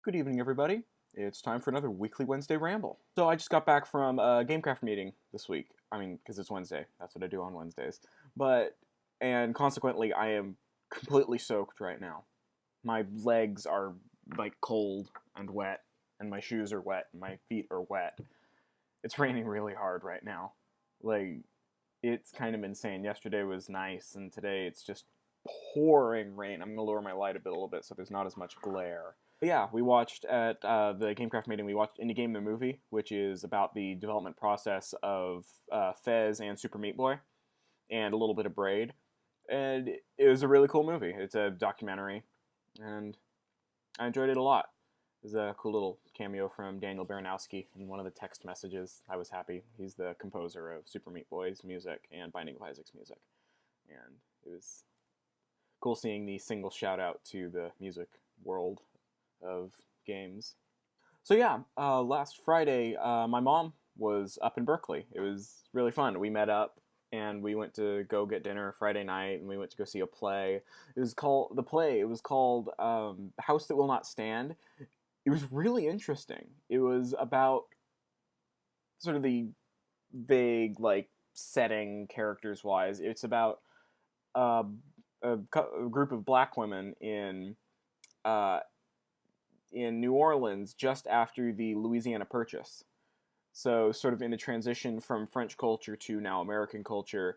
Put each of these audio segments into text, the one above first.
Good evening, everybody. It's time for another weekly Wednesday ramble. So I just got back from a GameCraft meeting this week. I mean, because it's Wednesday. That's what I do on Wednesdays. And consequently, I am completely soaked right now. My legs are, like, cold and wet, and my shoes are wet, and my feet are wet. It's raining really hard right now. Like, it's kind of insane. Yesterday was nice, and today it's just pouring rain. I'm going to lower my light a little bit so there's not as much glare. But yeah, we watched at the GameCraft meeting, we watched Indie Game the Movie, which is about the development process of Fez and Super Meat Boy, and a little bit of Braid. And it was a really cool movie. It's a documentary, and I enjoyed it a lot. There's a cool little cameo from Daniel Baranowski in one of the text messages. I was happy. He's the composer of Super Meat Boy's music and Binding of Isaac's music. And it was cool seeing the single shout out to the music world of games. So yeah, last Friday, my mom was up in Berkeley. It was really fun. We met up and we went to go get dinner Friday night, and we went to go see a play. It was called House That Will Not Stand. It was really interesting. It was about sort of the vague, like, setting characters-wise. It's about a group of black women in New Orleans just after the Louisiana Purchase. So sort of in the transition from French culture to now American culture,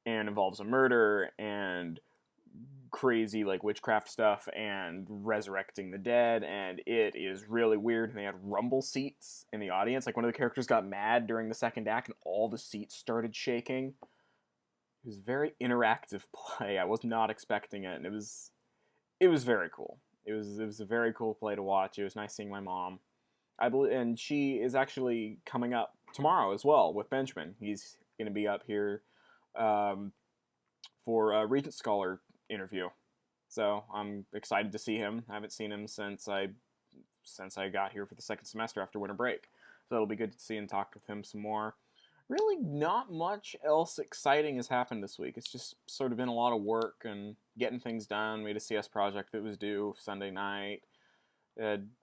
and involves a murder and crazy, like, witchcraft stuff and resurrecting the dead, and it is really weird. And they had rumble seats in the audience. Like, one of the characters got mad during the second act and all the seats started shaking. It was a very interactive play. I was not expecting it, and it was very cool. It was a very cool play to watch. It was nice seeing my mom. And she is actually coming up tomorrow as well with Benjamin. He's going to be up here for a Regent Scholar interview. So I'm excited to see him. I haven't seen him since I got here for the second semester after winter break. So it'll be good to see and talk with him some more. Really not much else exciting has happened this week. It's just sort of been a lot of work and getting things done. We had a CS project that was due Sunday night.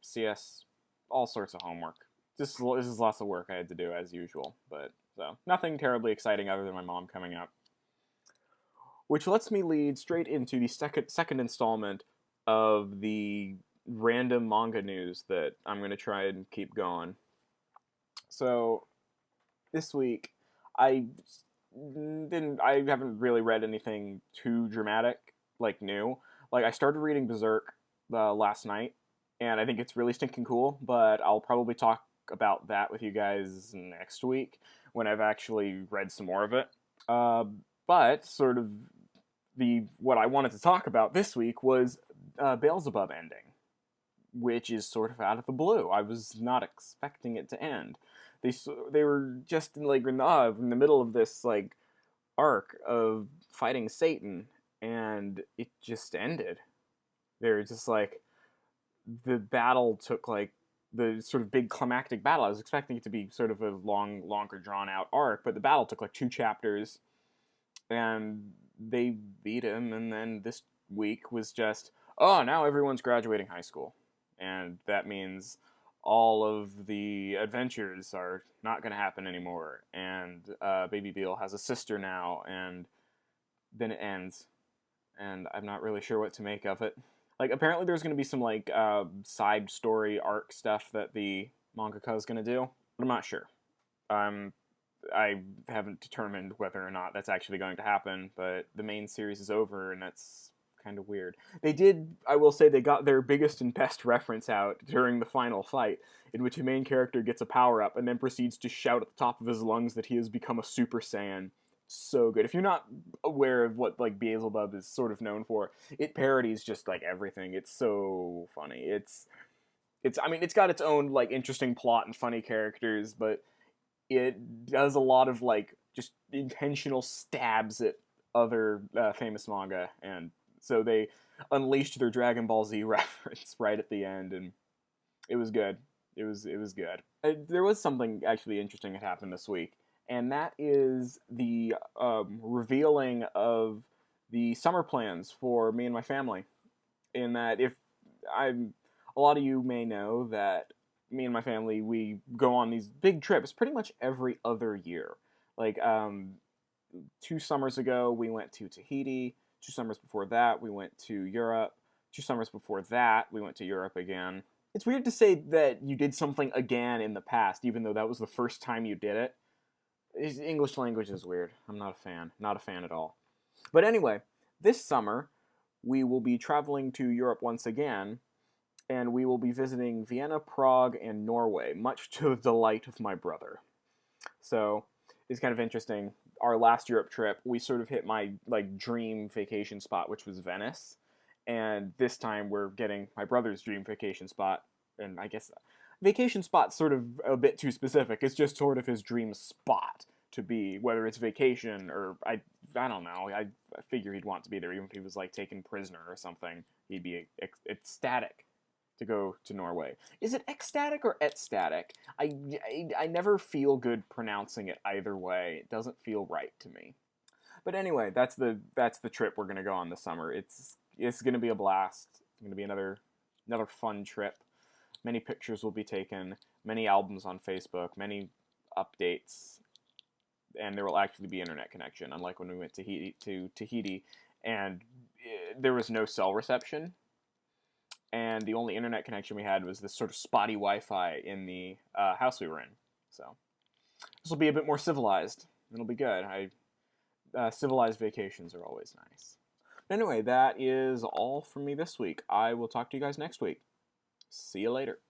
CS, all sorts of homework. This is lots of work I had to do as usual. But so nothing terribly exciting other than my mom coming up. Which lets me lead straight into the second installment of the random manga news that I'm going to try and keep going. So this week, I haven't really read anything too dramatic, like, new. Like, I started reading Berserk last night, and I think it's really stinking cool, but I'll probably talk about that with you guys next week when I've actually read some more of it. But sort of what I wanted to talk about this week was Beelzebub ending, which is sort of out of the blue. I was not expecting it to end. They were just in the middle of this, like, arc of fighting Satan, and it just ended. They're just like, the battle took, like, the sort of big climactic battle. I was expecting it to be sort of a longer drawn out arc, but the battle took like 2 chapters, and they beat him. And then this week was just, oh, now everyone's graduating high school, and that means all of the adventures are not going to happen anymore, and Baby Beal has a sister now, and then it ends, and I'm not really sure what to make of it. Like, apparently there's going to be some, like, side story arc stuff that the mangaka is going to do, but I'm not sure. I haven't determined whether or not that's actually going to happen, but the main series is over, and that's kind of weird. I will say, they got their biggest and best reference out during the final fight, in which a main character gets a power-up and then proceeds to shout at the top of his lungs that he has become a Super Saiyan. So good. If you're not aware of what, like, Beelzebub is sort of known for, it parodies just, like, everything. It's so funny. I mean, it's got its own, like, interesting plot and funny characters, but it does a lot of, like, just intentional stabs at other famous manga, and so they unleashed their Dragon Ball Z reference right at the end, and it was good. It was good. There was something actually interesting that happened this week, and that is the revealing of the summer plans for me and my family. In that, if I'm a lot of you may know that me and my family, we go on these big trips pretty much every other year. Like 2 summers ago, we went to Tahiti. 2 summers before that, we went to Europe. 2 summers before that, we went to Europe again. It's weird to say that you did something again in the past, even though that was the first time you did it. English language is weird. I'm not a fan. Not a fan at all. But anyway, this summer, we will be traveling to Europe once again, and we will be visiting Vienna, Prague, and Norway, much to the delight of my brother. So it's kind of interesting. Our last Europe trip, we sort of hit my dream vacation spot, which was Venice, and this time we're getting my brother's dream vacation spot, and I guess vacation spot's sort of a bit too specific. It's just sort of his dream spot to be, whether it's vacation or I don't know. I figure he'd want to be there, even if he was like taken prisoner or something. He'd be ecstatic to go to Norway. Is it ecstatic or ecstatic? I never feel good pronouncing it either way. It doesn't feel right to me. But anyway, that's the trip we're gonna go on this summer. It's gonna be a blast. It's gonna be another fun trip. Many pictures will be taken, many albums on Facebook, many updates, and there will actually be internet connection, unlike when we went to Tahiti, and there was no cell reception, and the only internet connection we had was this sort of spotty Wi-Fi in the house we were in. So this will be a bit more civilized. It'll be good. Civilized vacations are always nice. But anyway, that is all from me this week. I will talk to you guys next week. See you later.